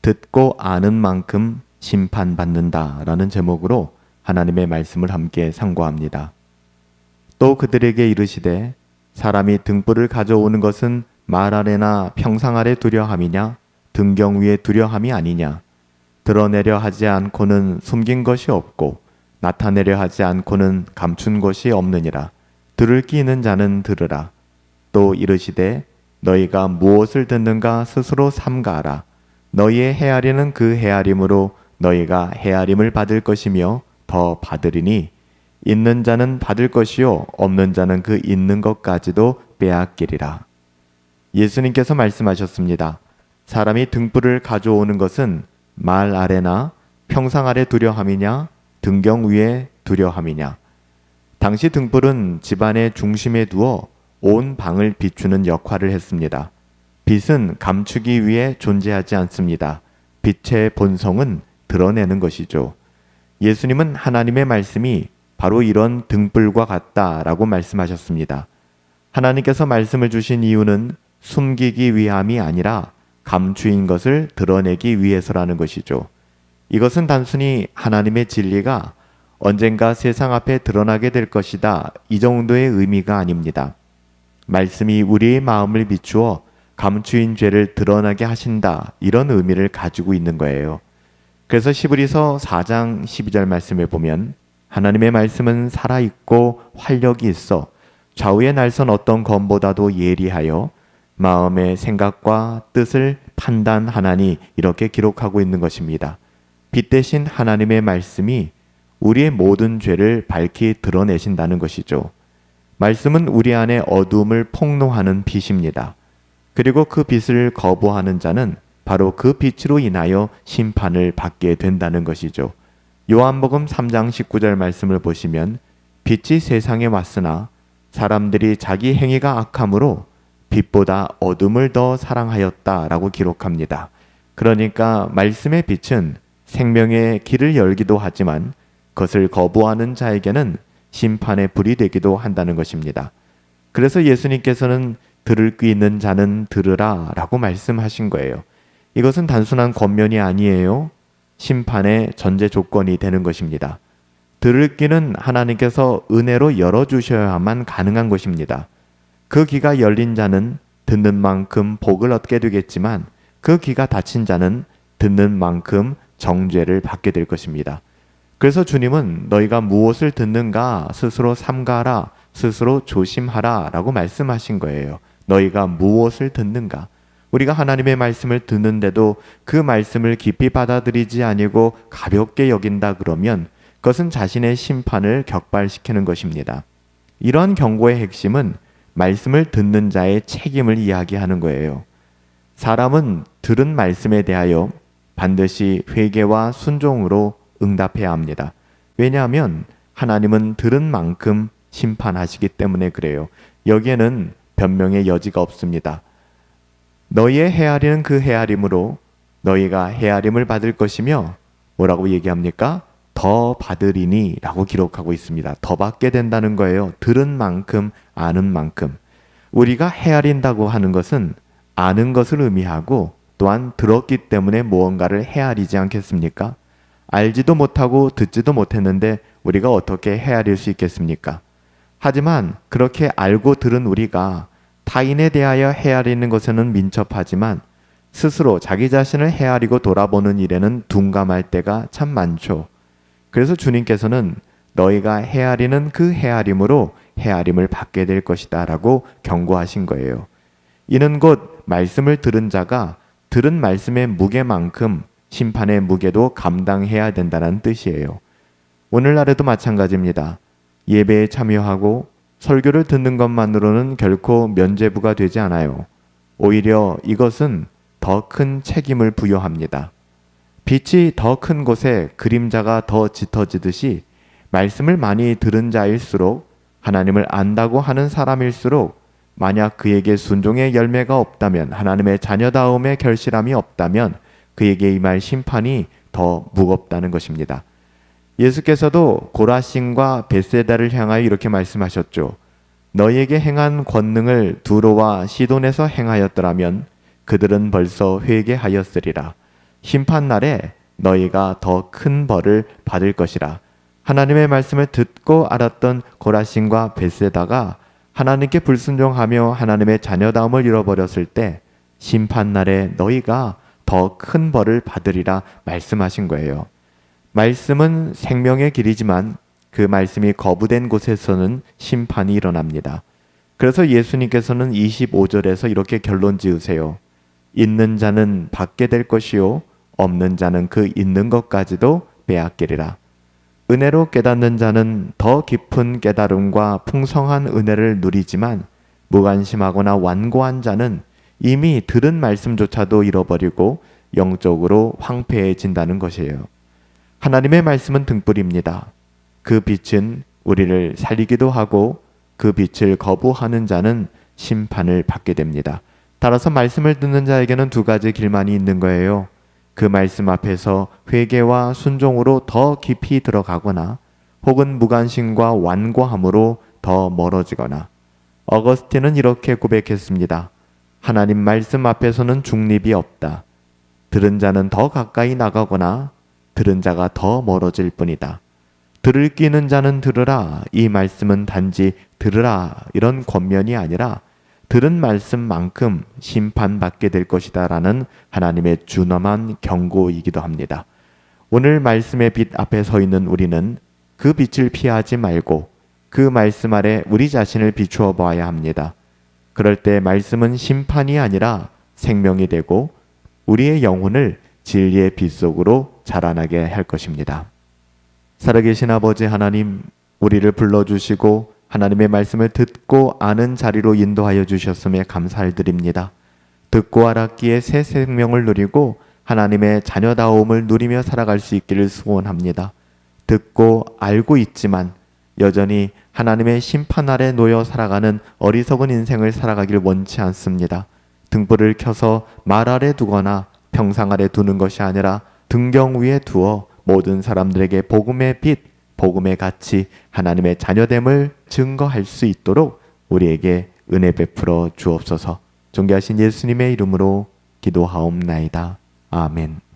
듣고 아는 만큼 심판받는다라는 제목으로 하나님의 말씀을 함께 상고합니다. 또 그들에게 이르시되 사람이 등불을 가져오는 것은 말 아래나 평상 아래 두려함이냐 등경 위에 두려함이 아니냐. 드러내려 하지 않고는 숨긴 것이 없고 나타내려 하지 않고는 감춘 것이 없느니라. 들을 귀 있는 자는 들으라. 또 이르시되 너희가 무엇을 듣는가 스스로 삼가하라. 너희의 헤아리는 그 헤아림으로 너희가 헤아림을 받을 것이며 더 받으리니 있는 자는 받을 것이요 없는 자는 그 있는 것까지도 빼앗기리라. 예수님께서 말씀하셨습니다. 사람이 등불을 가져오는 것은 말 아래나 평상 아래 두려함이냐 등경 위에 두려함이냐. 당시 등불은 집안의 중심에 두어 온 방을 비추는 역할을 했습니다. 빛은 감추기 위해 존재하지 않습니다. 빛의 본성은 드러내는 것이죠. 예수님은 하나님의 말씀이 바로 이런 등불과 같다라고 말씀하셨습니다. 하나님께서 말씀을 주신 이유는 숨기기 위함이 아니라 감추인 것을 드러내기 위해서라는 것이죠. 이것은 단순히 하나님의 진리가 언젠가 세상 앞에 드러나게 될 것이다, 이 정도의 의미가 아닙니다. 말씀이 우리의 마음을 비추어 감추인 죄를 드러나게 하신다, 이런 의미를 가지고 있는 거예요. 그래서 히브리서 4장 12절 말씀에 보면 하나님의 말씀은 살아있고 활력이 있어 좌우의 날선 어떤 검보다도 예리하여 마음의 생각과 뜻을 판단하나니, 이렇게 기록하고 있는 것입니다. 빛 대신 하나님의 말씀이 우리의 모든 죄를 밝히 드러내신다는 것이죠. 말씀은 우리 안에 어두움을 폭로하는 빛입니다. 그리고 그 빛을 거부하는 자는 바로 그 빛으로 인하여 심판을 받게 된다는 것이죠. 요한복음 3장 19절 말씀을 보시면 빛이 세상에 왔으나 사람들이 자기 행위가 악함으로 빛보다 어둠을 더 사랑하였다라고 기록합니다. 그러니까 말씀의 빛은 생명의 길을 열기도 하지만 그것을 거부하는 자에게는 심판의 불이 되기도 한다는 것입니다. 그래서 예수님께서는 들을 귀 있는 자는 들으라 라고 말씀하신 거예요. 이것은 단순한 권면이 아니에요. 심판의 전제 조건이 되는 것입니다. 들을 귀는 하나님께서 은혜로 열어주셔야만 가능한 것입니다. 그 귀가 열린 자는 듣는 만큼 복을 얻게 되겠지만 그 귀가 닫힌 자는 듣는 만큼 정죄를 받게 될 것입니다. 그래서 주님은 너희가 무엇을 듣는가 스스로 삼가하라, 스스로 조심하라 라고 말씀하신 거예요. 너희가 무엇을 듣는가. 우리가 하나님의 말씀을 듣는데도 그 말씀을 깊이 받아들이지 아니고 가볍게 여긴다 그러면 그것은 자신의 심판을 격발시키는 것입니다. 이러한 경고의 핵심은 말씀을 듣는 자의 책임을 이야기하는 거예요. 사람은 들은 말씀에 대하여 반드시 회개와 순종으로 응답해야 합니다. 왜냐하면 하나님은 들은 만큼 심판하시기 때문에 그래요. 여기에는 변명의 여지가 없습니다. 너희의 헤아리는 그 헤아림으로 너희가 헤아림을 받을 것이며 뭐라고 얘기합니까? 더 받으리니 라고 기록하고 있습니다. 더 받게 된다는 거예요. 들은 만큼 아는 만큼. 우리가 헤아린다고 하는 것은 아는 것을 의미하고 또한 들었기 때문에 무언가를 헤아리지 않겠습니까? 알지도 못하고 듣지도 못했는데 우리가 어떻게 헤아릴 수 있겠습니까? 하지만 그렇게 알고 들은 우리가 타인에 대하여 헤아리는 것에는 민첩하지만 스스로 자기 자신을 헤아리고 돌아보는 일에는 둔감할 때가 참 많죠. 그래서 주님께서는 너희가 헤아리는 그 헤아림으로 헤아림을 받게 될 것이다 라고 경고하신 거예요. 이는 곧 말씀을 들은 자가 들은 말씀의 무게만큼 심판의 무게도 감당해야 된다는 뜻이에요. 오늘날에도 마찬가지입니다. 예배에 참여하고 설교를 듣는 것만으로는 결코 면죄부가 되지 않아요. 오히려 이것은 더 큰 책임을 부여합니다. 빛이 더 큰 곳에 그림자가 더 짙어지듯이 말씀을 많이 들은 자일수록 하나님을 안다고 하는 사람일수록 만약 그에게 순종의 열매가 없다면, 하나님의 자녀다움의 결실함이 없다면 그에게 임할 심판이 더 무겁다는 것입니다. 예수께서도 고라신과 벳세다를 향하여 이렇게 말씀하셨죠. 너희에게 행한 권능을 두로와 시돈에서 행하였더라면 그들은 벌써 회개하였으리라. 심판날에 너희가 더 큰 벌을 받을 것이라. 하나님의 말씀을 듣고 알았던 고라신과 벳세다가 하나님께 불순종하며 하나님의 자녀다움을 잃어버렸을 때 심판날에 너희가 더 큰 벌을 받으리라 말씀하신 거예요. 말씀은 생명의 길이지만 그 말씀이 거부된 곳에서는 심판이 일어납니다. 그래서 예수님께서는 25절에서 이렇게 결론 지으세요. 있는 자는 받게 될 것이요 없는 자는 그 있는 것까지도 빼앗기리라. 은혜로 깨닫는 자는 더 깊은 깨달음과 풍성한 은혜를 누리지만 무관심하거나 완고한 자는 이미 들은 말씀조차도 잃어버리고 영적으로 황폐해진다는 것이에요. 하나님의 말씀은 등불입니다. 그 빛은 우리를 살리기도 하고 그 빛을 거부하는 자는 심판을 받게 됩니다. 따라서 말씀을 듣는 자에게는 두 가지 길만이 있는 거예요. 그 말씀 앞에서 회개와 순종으로 더 깊이 들어가거나 혹은 무관심과 완고함으로 더 멀어지거나. 어거스틴은 이렇게 고백했습니다. 하나님 말씀 앞에서는 중립이 없다. 들은 자는 더 가까이 나가거나 들은 자가 더 멀어질 뿐이다. 들을 끼는 자는 들으라. 이 말씀은 단지 들으라 이런 권면이 아니라 들은 말씀만큼 심판받게 될 것이다 라는 하나님의 준엄한 경고이기도 합니다. 오늘 말씀의 빛 앞에 서 있는 우리는 그 빛을 피하지 말고 그 말씀 아래 우리 자신을 비추어 봐야 합니다. 그럴 때 말씀은 심판이 아니라 생명이 되고 우리의 영혼을 진리의 빛 속으로 자라나게 할 것입니다. 살아계신 아버지 하나님, 우리를 불러주시고 하나님의 말씀을 듣고 아는 자리로 인도하여 주셨음에 감사를 드립니다. 듣고 알았기에 새 생명을 누리고 하나님의 자녀다움을 누리며 살아갈 수 있기를 소원합니다. 듣고 알고 있지만 여전히 하나님의 심판 아래 놓여 살아가는 어리석은 인생을 살아가길 원치 않습니다. 등불을 켜서 말 아래 두거나 평상 아래 두는 것이 아니라 등경 위에 두어 모든 사람들에게 복음의 빛, 복음의 가치, 하나님의 자녀됨을 증거할 수 있도록 우리에게 은혜 베풀어 주옵소서. 존귀하신 예수님의 이름으로 기도하옵나이다. 아멘.